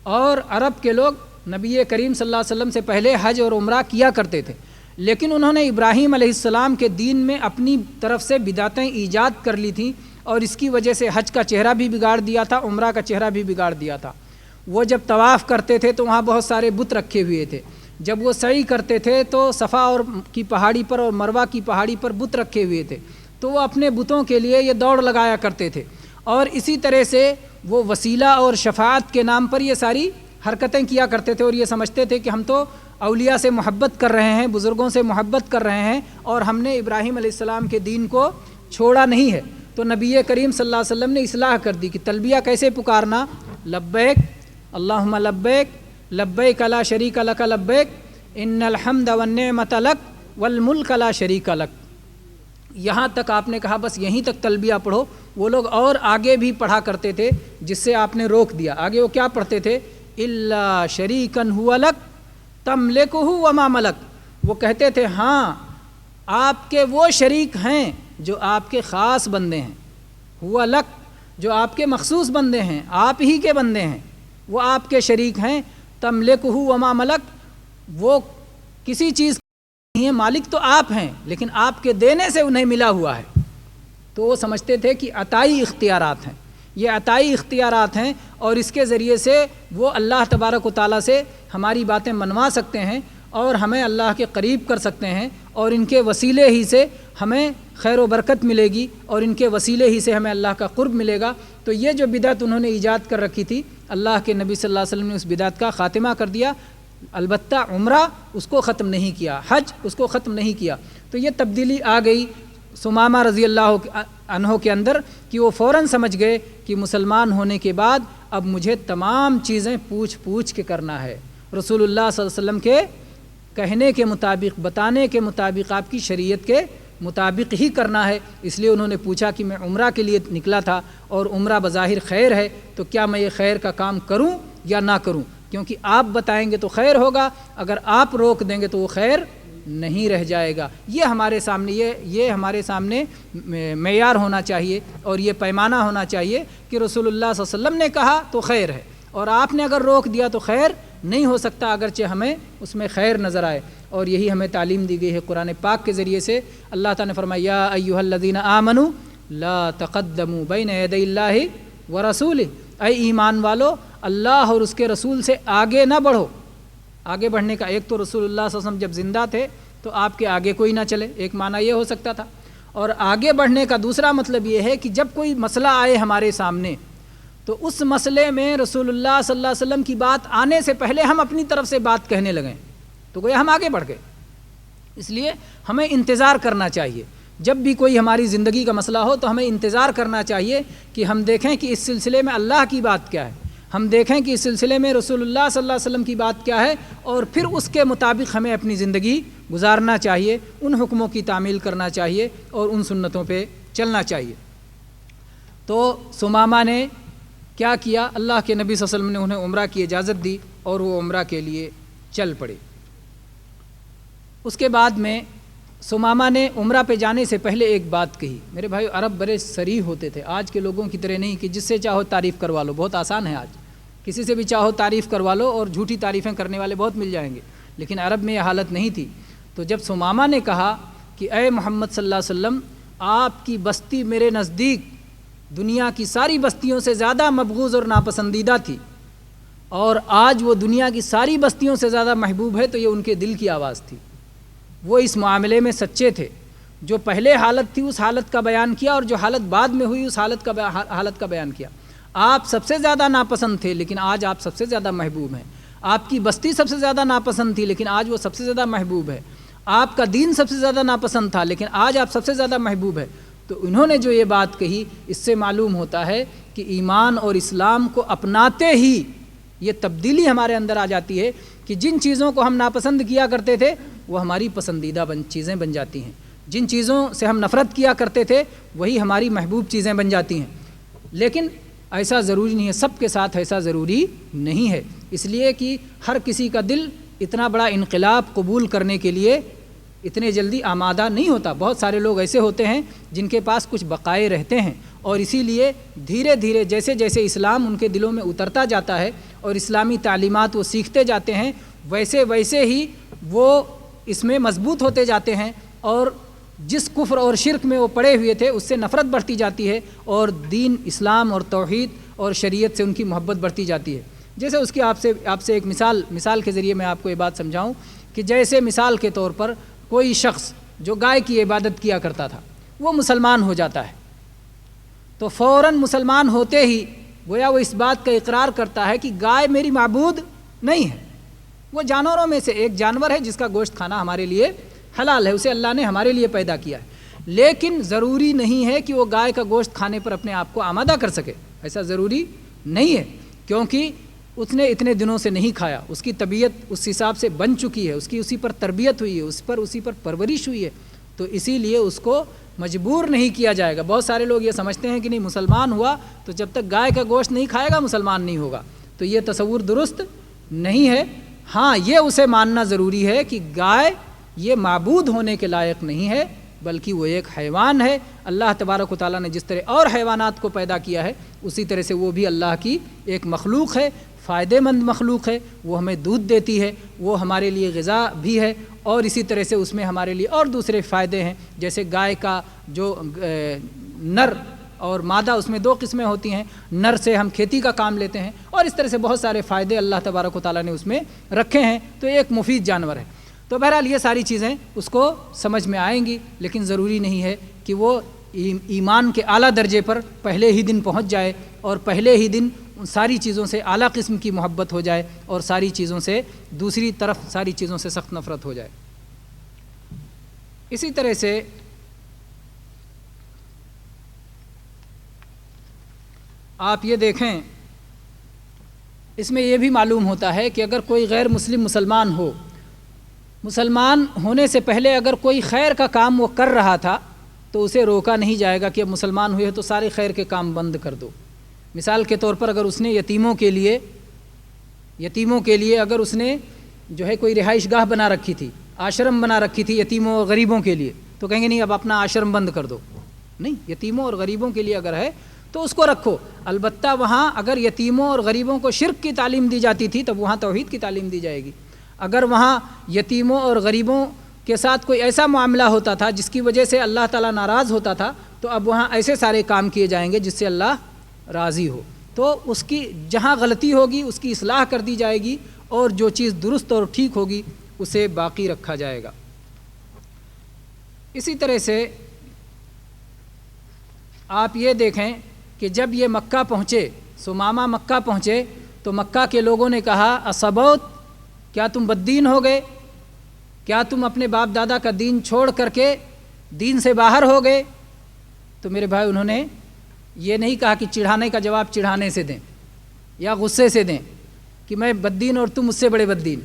اور عرب کے لوگ نبی کریم صلی اللہ علیہ وسلم سے پہلے حج اور عمرہ کیا کرتے تھے، لیکن انہوں نے ابراہیم علیہ السلام کے دین میں اپنی طرف سے بدعتیں ایجاد کر لی تھیں، اور اس کی وجہ سے حج کا چہرہ بھی بگاڑ دیا تھا، عمرہ کا چہرہ بھی بگاڑ دیا تھا۔ وہ جب طواف کرتے تھے تو وہاں بہت سارے بت رکھے ہوئے تھے، جب وہ سعی کرتے تھے تو صفا اور کی پہاڑی پر اور مروہ کی پہاڑی پر بت رکھے ہوئے تھے، تو وہ اپنے بتوں کے لیے یہ دوڑ لگایا کرتے تھے، اور اسی طرح سے وہ وسیلہ اور شفاعت کے نام پر یہ ساری حرکتیں کیا کرتے تھے، اور یہ سمجھتے تھے کہ ہم تو اولیاء سے محبت کر رہے ہیں، بزرگوں سے محبت کر رہے ہیں، اور ہم نے ابراہیم علیہ السلام کے دین کو چھوڑا نہیں ہے۔ تو نبی کریم صلی اللہ علیہ وسلم نے اصلاح کر دی کہ تلبیہ کیسے پکارنا، لبیک اللہم لبیک لبیک لا شریک لک لبیک، ان الحمد والنعمت لک والملک لا شریک لک، یہاں تک آپ نے کہا بس یہیں تک تلبیہ پڑھو۔ وہ لوگ اور آگے بھی پڑھا کرتے تھے جس سے آپ نے روک دیا۔ آگے وہ کیا پڑھتے تھے؟ الا شریکا هو لک تملکہ وما ملک، وہ کہتے تھے ہاں آپ کے وہ شریک ہیں جو آپ کے خاص بندے ہیں، ہوا لک جو آپ کے مخصوص بندے ہیں، آپ ہی کے بندے ہیں، وہ آپ کے شریک ہیں۔ تملکہ وما ملک، وہ کسی چیز نہیں ہے، مالک تو آپ ہیں لیکن آپ کے دینے سے انہیں ملا ہوا ہے۔ تو وہ سمجھتے تھے کہ عطائی اختیارات ہیں، یہ عطائی اختیارات ہیں اور اس کے ذریعے سے وہ اللہ تبارک و تعالیٰ سے ہماری باتیں منوا سکتے ہیں اور ہمیں اللہ کے قریب کر سکتے ہیں، اور ان کے وسیلے ہی سے ہمیں خیر و برکت ملے گی اور ان کے وسیلے ہی سے ہمیں اللہ کا قرب ملے گا۔ تو یہ جو بدعت انہوں نے ایجاد کر رکھی تھی، اللہ کے نبی صلی اللہ علیہ وسلم نے اس بدعت کا خاتمہ کر دیا۔ البتہ عمرہ اس کو ختم نہیں کیا، حج اس کو ختم نہیں کیا۔ تو یہ تبدیلی آ گئی ثمامہ رضی اللہ عنہ کے اندر کہ وہ فوراً سمجھ گئے کہ مسلمان ہونے کے بعد اب مجھے تمام چیزیں پوچھ پوچھ کے کرنا ہے، رسول اللہ صلی اللہ علیہ وسلم کے کہنے کے مطابق، بتانے کے مطابق، آپ کی شریعت کے مطابق ہی کرنا ہے۔ اس لیے انہوں نے پوچھا کہ میں عمرہ کے لیے نکلا تھا اور عمرہ بظاہر خیر ہے، تو کیا میں یہ خیر کا کام کروں یا نہ کروں؟ کیونکہ آپ بتائیں گے تو خیر ہوگا، اگر آپ روک دیں گے تو وہ خیر نہیں رہ جائے گا۔ یہ ہمارے سامنے یہ ہمارے سامنے معیار ہونا چاہیے اور یہ پیمانہ ہونا چاہیے کہ رسول اللہ صلی اللہ علیہ وسلم نے کہا تو خیر ہے، اور آپ نے اگر روک دیا تو خیر نہیں ہو سکتا، اگرچہ ہمیں اس میں خیر نظر آئے۔ اور یہی ہمیں تعلیم دی گئی ہے قرآن پاک کے ذریعے سے۔ اللہ تعالیٰ نے فرمایا یا ایھا الذین آمنوا لا تقدموا بین یدی اللہ ورسولہ، اے ایمان والو اللہ اور اس کے رسول سے آگے نہ بڑھو۔ آگے بڑھنے کا ایک تو رسول اللہ صلی اللہ علیہ وسلم جب زندہ تھے تو آپ کے آگے کوئی نہ چلے، ایک معنی یہ ہو سکتا تھا، اور آگے بڑھنے کا دوسرا مطلب یہ ہے کہ جب کوئی مسئلہ آئے ہمارے سامنے تو اس مسئلے میں رسول اللہ صلی اللہ علیہ وسلم کی بات آنے سے پہلے ہم اپنی طرف سے بات کہنے لگیں تو گویا ہم آگے بڑھ گئے۔ اس لیے ہمیں انتظار کرنا چاہیے، جب بھی کوئی ہماری زندگی کا مسئلہ ہو تو ہمیں انتظار کرنا چاہیے کہ ہم دیکھیں کہ اس سلسلے میں اللہ کی بات کیا ہے، ہم دیکھیں کہ اس سلسلے میں رسول اللہ صلی اللہ علیہ وسلم کی بات کیا ہے، اور پھر اس کے مطابق ہمیں اپنی زندگی گزارنا چاہیے، ان حکموں کی تعمیل کرنا چاہیے اور ان سنتوں پہ چلنا چاہیے۔ تو ثمامہ نے کیا کیا؟ اللہ کے نبی صلی اللہ علیہ وسلم نے انہیں عمرہ کی اجازت دی اور وہ عمرہ کے لیے چل پڑے۔ اس کے بعد میں ثمامہ نے عمرہ پہ جانے سے پہلے ایک بات کہی۔ میرے بھائی عرب بڑے صریح ہوتے تھے، آج کے لوگوں کی طرح نہیں کہ جس سے چاہو تعریف کروا لو، بہت آسان ہے، آج کسی سے بھی چاہو تعریف کروا لو اور جھوٹی تعریفیں کرنے والے بہت مل جائیں گے، لیکن عرب میں یہ حالت نہیں تھی۔ تو جب ثمامہ نے کہا کہ اے محمد صلی اللہ علیہ وسلم، آپ کی بستی میرے نزدیک دنیا کی ساری بستیوں سے زیادہ مبغوض اور ناپسندیدہ تھی، اور آج وہ دنیا کی ساری بستیوں سے زیادہ محبوب ہے، تو یہ ان کے دل کی آواز تھی۔ وہ اس معاملے میں سچے تھے، جو پہلے حالت تھی اس حالت کا بیان کیا، اور جو حالت بعد میں ہوئی اس حالت کا بیان کیا۔ آپ سب سے زیادہ ناپسند تھے لیکن آج آپ سب سے زیادہ محبوب ہیں، آپ کی بستی سب سے زیادہ ناپسند تھی لیکن آج وہ سب سے زیادہ محبوب ہے، آپ کا دین سب سے زیادہ ناپسند تھا لیکن آج آپ سب سے زیادہ محبوب ہے۔ تو انہوں نے جو یہ بات کہی، اس سے معلوم ہوتا ہے کہ ایمان اور اسلام کو اپناتے ہی یہ تبدیلی ہمارے اندر آ جاتی ہے کہ جن چیزوں کو ہم ناپسند کیا کرتے تھے وہ ہماری پسندیدہ چیزیں بن جاتی ہیں، جن چیزوں سے ہم نفرت کیا کرتے تھے وہی ہماری محبوب چیزیں بن جاتی ہیں۔ لیکن ایسا ضروری نہیں ہے، سب کے ساتھ ایسا ضروری نہیں ہے، اس لیے کہ ہر کسی کا دل اتنا بڑا انقلاب قبول کرنے کے لیے اتنے جلدی آمادہ نہیں ہوتا۔ بہت سارے لوگ ایسے ہوتے ہیں جن کے پاس کچھ بقائے رہتے ہیں، اور اسی لیے دھیرے دھیرے جیسے جیسے اسلام ان کے دلوں میں اترتا جاتا ہے اور اسلامی تعلیمات وہ سیکھتے جاتے ہیں، ویسے ویسے ہی وہ اس میں مضبوط ہوتے جاتے ہیں، اور جس کفر اور شرک میں وہ پڑے ہوئے تھے اس سے نفرت بڑھتی جاتی ہے، اور دین اسلام اور توحید اور شریعت سے ان کی محبت بڑھتی جاتی ہے۔ جیسے اس کی آپ سے ایک مثال کے ذریعے میں آپ کو یہ بات سمجھاؤں کہ جیسے مثال کے طور پر کوئی شخص جو گائے کی عبادت کیا کرتا تھا وہ مسلمان ہو جاتا ہے، تو فوراً مسلمان ہوتے ہی گویا وہ اس بات کا اقرار کرتا ہے کہ گائے میری معبود نہیں ہے، وہ جانوروں میں سے ایک جانور ہے جس کا گوشت کھانا ہمارے لیے حلال ہے، اسے اللہ نے ہمارے لیے پیدا کیا ہے، لیکن ضروری نہیں ہے کہ وہ گائے کا گوشت کھانے پر اپنے آپ کو آمادہ کر سکے، ایسا ضروری نہیں ہے، کیونکہ اس نے اتنے دنوں سے نہیں کھایا، اس کی طبیعت اس حساب سے بن چکی ہے، اس کی اسی پر تربیت ہوئی ہے، اسی پر پرورش ہوئی ہے، تو اسی لیے اس کو مجبور نہیں کیا جائے گا۔ بہت سارے لوگ یہ سمجھتے ہیں کہ نہیں، مسلمان ہوا تو جب تک گائے کا گوشت نہیں کھائے گا مسلمان نہیں ہوگا، تو یہ تصور درست نہیں ہے۔ ہاں، یہ اسے ماننا ضروری ہے کہ گائے یہ معبود ہونے کے لائق نہیں ہے، بلکہ وہ ایک حیوان ہے۔ اللہ تبارک و تعالیٰ نے جس طرح اور حیوانات کو پیدا کیا ہے، اسی طرح سے وہ بھی اللہ کی ایک مخلوق ہے، فائدہ مند مخلوق ہے، وہ ہمیں دودھ دیتی ہے، وہ ہمارے لیے غذا بھی ہے، اور اسی طرح سے اس میں ہمارے لیے اور دوسرے فائدے ہیں، جیسے گائے کا جو نر اور مادہ، اس میں دو قسمیں ہوتی ہیں، نر سے ہم کھیتی کا کام لیتے ہیں، اور اس طرح سے بہت سارے فائدے اللہ تبارک و تعالیٰ نے اس میں رکھے ہیں، تو ایک مفید جانور ہے۔ تو بہرحال یہ ساری چیزیں اس کو سمجھ میں آئیں گی، لیکن ضروری نہیں ہے کہ وہ ایمان کے اعلیٰ درجے پر پہلے ہی دن پہنچ جائے اور پہلے ہی دن ساری چیزوں سے اعلیٰ قسم کی محبت ہو جائے اور ساری چیزوں سے دوسری طرف ساری چیزوں سے سخت نفرت ہو جائے۔ اسی طرح سے آپ یہ دیکھیں، اس میں یہ بھی معلوم ہوتا ہے کہ اگر کوئی غیر مسلم مسلمان ہو، مسلمان ہونے سے پہلے اگر کوئی خیر کا کام وہ کر رہا تھا تو اسے روکا نہیں جائے گا کہ اب مسلمان ہوئے تو سارے خیر کے کام بند کر دو۔ مثال کے طور پر اگر اس نے یتیموں کے لیے اگر اس نے جو ہے کوئی رہائش گاہ بنا رکھی تھی، آشرم بنا رکھی تھی یتیموں اور غریبوں کے لیے، تو کہیں گے نہیں اب اپنا آشرم بند کر دو، نہیں، یتیموں اور غریبوں کے لیے اگر ہے تو اس کو رکھو۔ البتہ وہاں اگر یتیموں اور غریبوں کو شرک کی تعلیم دی جاتی تھی تب وہاں توحید کی تعلیم دی جائے گی۔ اگر وہاں یتیموں اور غریبوں کے ساتھ کوئی ایسا معاملہ ہوتا تھا جس کی وجہ سے اللہ تعالیٰ ناراض ہوتا تھا تو اب وہاں ایسے سارے کام کیے جائیں گے جس سے اللہ راضی ہو۔ تو اس کی جہاں غلطی ہوگی اس کی اصلاح کر دی جائے گی، اور جو چیز درست اور ٹھیک ہوگی اسے باقی رکھا جائے گا۔ اسی طرح سے آپ یہ دیکھیں کہ جب یہ مکہ پہنچے، سمامہ مکہ پہنچے، تو مکہ کے لوگوں نے کہا اصبوت، کیا تم بددین ہو گئے؟ کیا تم اپنے باپ دادا کا دین چھوڑ کر کے دین سے باہر ہو گئے؟ تو میرے بھائی انہوں نے یہ نہیں کہا کہ چڑھانے کا جواب چڑھانے سے دیں یا غصے سے دیں کہ میں بددین اور تم مجھ سے بڑے بددین،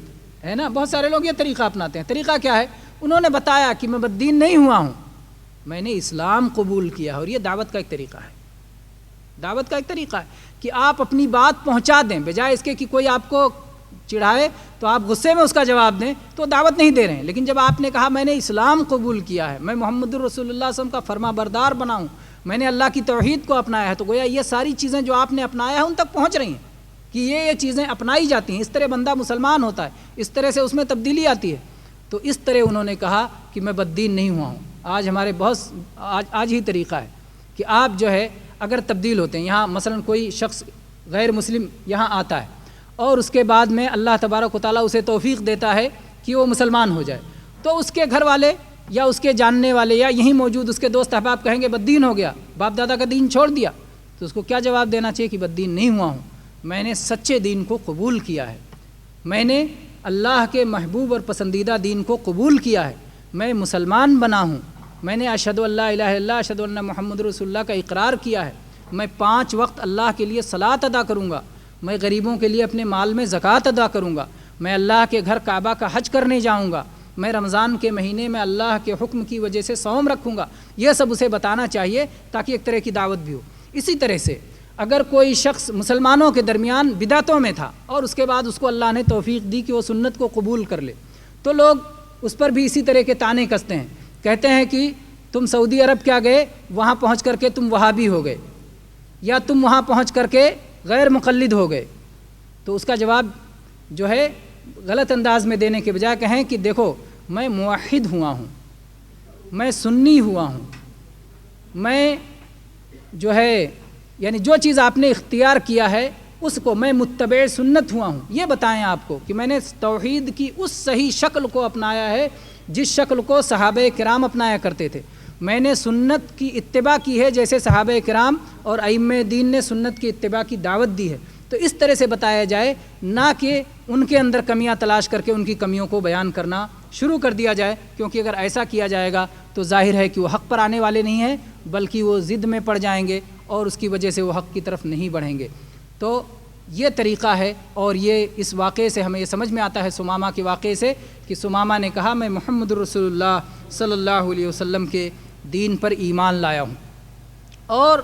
ہے نا؟ بہت سارے لوگ یہ طریقہ اپناتے ہیں۔ طریقہ کیا ہے؟ انہوں نے بتایا کہ میں بددین نہیں ہوا ہوں، میں نے اسلام قبول کیا، اور یہ دعوت کا ایک طریقہ ہے۔ دعوت کا ایک طریقہ ہے کہ آپ اپنی بات پہنچا دیں، بجائے اس کے کہ کوئی آپ کو چڑھائے تو آپ غصے میں اس کا جواب دیں، تو دعوت نہیں دے رہے ہیں۔ لیکن جب آپ نے کہا میں نے اسلام قبول کیا ہے، میں محمد الرسول اللہ صلی اللہ علیہ وسلم کا فرما بردار بنا ہوں، میں نے اللہ کی توحید کو اپنایا ہے، تو گویا یہ ساری چیزیں جو آپ نے اپنایا ہے ان تک پہنچ رہی ہیں کہ یہ چیزیں اپنائی جاتی ہیں، اس طرح بندہ مسلمان ہوتا ہے، اس طرح سے اس میں تبدیلی آتی ہے۔ تو اس طرح انہوں نے کہا کہ میں بددین نہیں ہوا ہوں۔ آج ہمارے آج ہی طریقہ ہے کہ آپ جو ہے اگر تبدیل ہوتے ہیں، یہاں مثلا کوئی شخص غیر مسلم یہاں آتا ہے اور اس کے بعد میں اللہ تبارک و تعالیٰ اسے توفیق دیتا ہے کہ وہ مسلمان ہو جائے، تو اس کے گھر والے یا اس کے جاننے والے یا یہیں موجود اس کے دوست احباب کہیں گے بددین ہو گیا، باپ دادا کا دین چھوڑ دیا، تو اس کو کیا جواب دینا چاہیے کہ بددین نہیں ہوا ہوں، میں نے سچے دین کو قبول کیا ہے، میں نے اللہ کے محبوب اور پسندیدہ دین کو قبول کیا ہے، میں مسلمان بنا ہوں، میں نے اشہدو ان لا الہ الا اللہ اشہدو ان محمد رسول اللہ کا اقرار کیا ہے، میں 5 وقت اللہ کے لیے صلاۃ ادا کروں گا، میں غریبوں کے لیے اپنے مال میں زکوٰۃ ادا کروں گا، میں اللہ کے گھر کعبہ کا حج کرنے جاؤں گا، میں رمضان کے مہینے میں اللہ کے حکم کی وجہ سے صوم رکھوں گا۔ یہ سب اسے بتانا چاہیے تاکہ ایک طرح کی دعوت بھی ہو۔ اسی طرح سے اگر کوئی شخص مسلمانوں کے درمیان بدعتوں میں تھا اور اس کے بعد اس کو اللہ نے توفیق دی کہ وہ سنت کو قبول کر لے، تو لوگ اس پر بھی اسی طرح کے طعنے کستے ہیں، کہتے ہیں کہ تم سعودی عرب کیا گئے، وہاں پہنچ کر کے تم وہابی ہو گئے، یا تم وہاں پہنچ کر کے غیر مقلد ہو گئے۔ تو اس کا جواب جو ہے غلط انداز میں دینے کے بجائے کہیں کہ دیکھو میں موحد ہوا ہوں، میں سنی ہوا ہوں، میں جو ہے یعنی جو چیز آپ نے اختیار کیا ہے اس کو میں متبع سنت ہوا ہوں، یہ بتائیں آپ کو کہ میں نے توحید کی اس صحیح شکل کو اپنایا ہے جس شکل کو صحابہ کرام اپنایا کرتے تھے، میں نے سنت کی اتباع کی ہے جیسے صحابہ کرام اور ائمہ دین نے سنت کی اتباع کی دعوت دی ہے۔ تو اس طرح سے بتایا جائے، نہ کہ ان کے اندر کمیاں تلاش کر کے ان کی کمیوں کو بیان کرنا شروع کر دیا جائے، کیونکہ اگر ایسا کیا جائے گا تو ظاہر ہے کہ وہ حق پر آنے والے نہیں ہیں بلکہ وہ ضد میں پڑ جائیں گے اور اس کی وجہ سے وہ حق کی طرف نہیں بڑھیں گے۔ تو یہ طریقہ ہے، اور یہ اس واقعے سے ہمیں یہ سمجھ میں آتا ہے ثمامہ کے واقعے سے کہ ثمامہ نے کہا میں محمد رسول اللہ صلی اللہ علیہ وسلم کے دین پر ایمان لایا ہوں۔ اور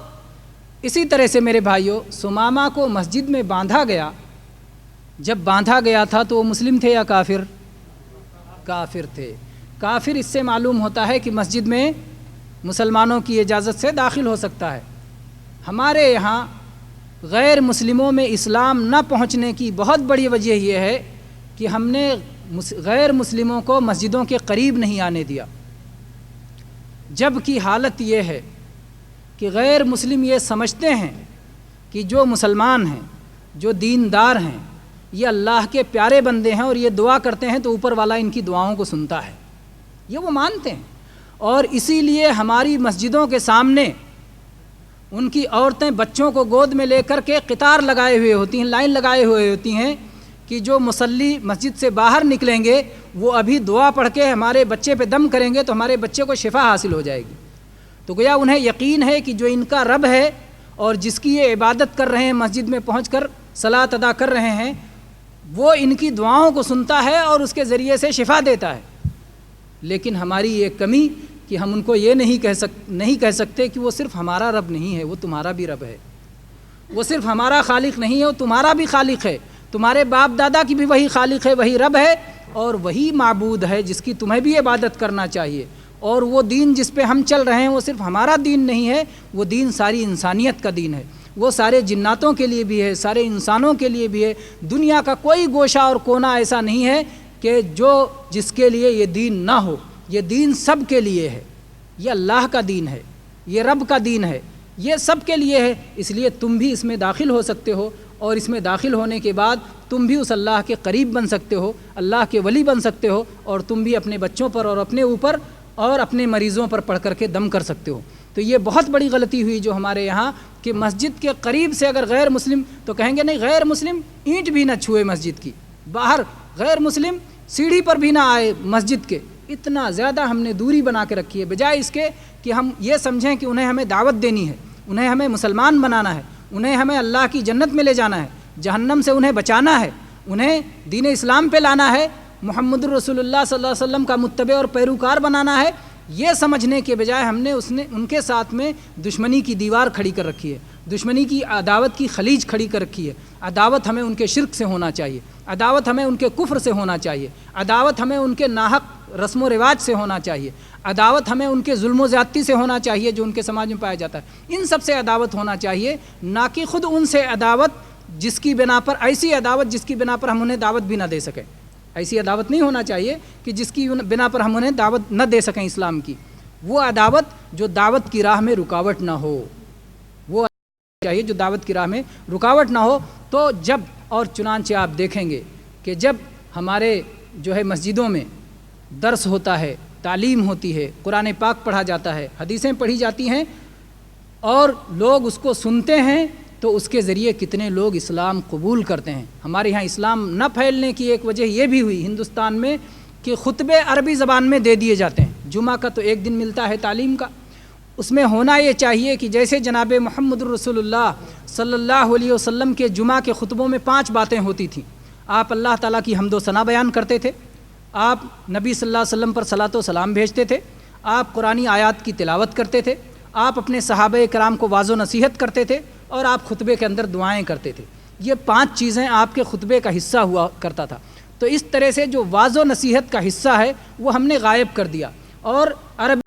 اسی طرح سے میرے بھائیوں، ثمامہ کو مسجد میں باندھا گیا، جب باندھا گیا تھا تو وہ مسلم تھے یا کافر؟ کافر تھے۔ کافر اس سے معلوم ہوتا ہے کہ مسجد میں مسلمانوں کی اجازت سے داخل ہو سکتا ہے۔ ہمارے یہاں غیر مسلموں میں اسلام نہ پہنچنے کی بہت بڑی وجہ یہ ہے کہ ہم نے غیر مسلموں کو مسجدوں کے قریب نہیں آنے دیا، جب کہ حالت یہ ہے کہ غیر مسلم یہ سمجھتے ہیں کہ جو مسلمان ہیں، جو دیندار ہیں، یہ اللہ کے پیارے بندے ہیں اور یہ دعا کرتے ہیں تو اوپر والا ان کی دعاؤں کو سنتا ہے، یہ وہ مانتے ہیں۔ اور اسی لیے ہماری مسجدوں کے سامنے ان کی عورتیں بچوں کو گود میں لے کر کے قطار لگائے ہوئے ہوتی ہیں، لائن لگائے ہوئے ہوتی ہیں کہ جو مصلی مسجد سے باہر نکلیں گے وہ ابھی دعا پڑھ کے ہمارے بچے پہ دم کریں گے تو ہمارے بچے کو شفا حاصل ہو جائے گی۔ تو گویا انہیں یقین ہے کہ جو ان کا رب ہے اور جس کی یہ عبادت کر رہے ہیں، مسجد میں پہنچ کر صلاۃ ادا کر رہے ہیں، وہ ان کی دعاؤں کو سنتا ہے اور اس کے ذریعے سے شفا دیتا ہے۔ لیکن ہماری یہ کمی کہ ہم ان کو یہ نہیں کہہ سکتے کہ وہ صرف ہمارا رب نہیں ہے، وہ تمہارا بھی رب ہے، وہ صرف ہمارا خالق نہیں ہے، وہ تمہارا بھی خالق ہے، تمہارے باپ دادا کی بھی وہی خالق ہے، وہی رب ہے اور وہی معبود ہے جس کی تمہیں بھی عبادت کرنا چاہیے۔ اور وہ دین جس پہ ہم چل رہے ہیں وہ صرف ہمارا دین نہیں ہے، وہ دین ساری انسانیت کا دین ہے، وہ سارے جناتوں کے لیے بھی ہے، سارے انسانوں کے لیے بھی ہے۔ دنیا کا کوئی گوشہ اور کونا ایسا نہیں ہے کہ جس کے لیے یہ دین نہ ہو، یہ دین سب کے لیے ہے، یہ اللہ کا دین ہے، یہ رب کا دین ہے، یہ سب کے لیے ہے۔ اس لیے تم بھی اس میں داخل ہو سکتے ہو، اور اس میں داخل ہونے کے بعد تم بھی اس اللہ کے قریب بن سکتے ہو، اللہ کے ولی بن سکتے ہو، اور تم بھی اپنے بچوں پر اور اپنے اوپر اور اپنے مریضوں پر پڑھ کر کے دم کر سکتے ہو۔ تو یہ بہت بڑی غلطی ہوئی جو ہمارے یہاں کہ مسجد کے قریب سے اگر غیر مسلم، تو کہیں گے نہیں غیر مسلم اینٹ بھی نہ چھوئے مسجد کی، باہر غیر مسلم سیڑھی پر بھی نہ آئے مسجد کے۔ اتنا زیادہ ہم نے دوری بنا کے رکھی ہے، بجائے اس کے کہ ہم یہ سمجھیں کہ انہیں ہمیں دعوت دینی ہے، انہیں ہمیں مسلمان بنانا ہے، انہیں ہمیں اللہ کی جنت میں لے جانا ہے، جہنم سے انہیں بچانا ہے، انہیں دین اسلام پہ لانا ہے، محمد الرسول اللہ صلی اللہ علیہ وسلم کا متبع اور پیروکار بنانا ہے۔ یہ سمجھنے کے بجائے ہم نے ان کے ساتھ میں دشمنی کی دیوار کھڑی کر رکھی ہے، دشمنی کی عداوت کی خلیج کھڑی کر رکھی ہے۔ عداوت ہمیں ان کے شرک سے ہونا چاہیے، عداوت ہمیں ان کے کفر سے ہونا چاہیے، عداوت ہمیں ان کے ناحق رسم و رواج سے ہونا چاہیے، عداوت ہمیں ان کے ظلم و زیادتی سے ہونا چاہیے جو ان کے سماج میں پایا جاتا ہے۔ ان سب سے عداوت ہونا چاہیے، نہ کہ خود ان سے عداوت جس کی بنا پر ایسی عداوت جس کی بنا پر ہم انہیں دعوت بھی نہ دے سکیں۔ ایسی عداوت نہیں ہونا چاہیے کہ جس کی بنا پر ہم انہیں دعوت نہ دے سکیں اسلام کی۔ وہ عداوت جو دعوت کی راہ میں رکاوٹ نہ ہو، وہ چاہیے جو دعوت کی راہ میں رکاوٹ نہ ہو۔ تو جب اور چنانچہ آپ دیکھیں گے کہ جب ہمارے جو ہے مسجدوں میں درس ہوتا ہے، تعلیم ہوتی ہے، قرآن پاک پڑھا جاتا ہے، حدیثیں پڑھی جاتی ہیں اور لوگ اس کو سنتے ہیں، تو اس کے ذریعے کتنے لوگ اسلام قبول کرتے ہیں۔ ہمارے یہاں اسلام نہ پھیلنے کی ایک وجہ یہ بھی ہوئی ہندوستان میں کہ خطبے عربی زبان میں دے دیے جاتے ہیں۔ جمعہ کا تو ایک دن ملتا ہے تعلیم کا، اس میں ہونا یہ چاہیے کہ جیسے جناب محمد الرسول اللہ صلی اللہ علیہ وسلم کے جمعہ کے خطبوں میں 5 باتیں ہوتی تھیں۔ آپ اللہ تعالیٰ کی حمد و ثنا بیان کرتے تھے، آپ نبی صلی اللہ علیہ وسلم پر صلاۃ و سلام بھیجتے تھے، آپ قرآنی آیات کی تلاوت کرتے تھے، آپ اپنے صحابہ کرام کو واعظ و نصیحت کرتے تھے، اور آپ خطبے کے اندر دعائیں کرتے تھے۔ یہ 5 چیزیں آپ کے خطبے کا حصہ ہوا کرتا تھا۔ تو اس طرح سے جو واعظ و نصیحت کا حصہ ہے وہ ہم نے غائب کر دیا، اور عربی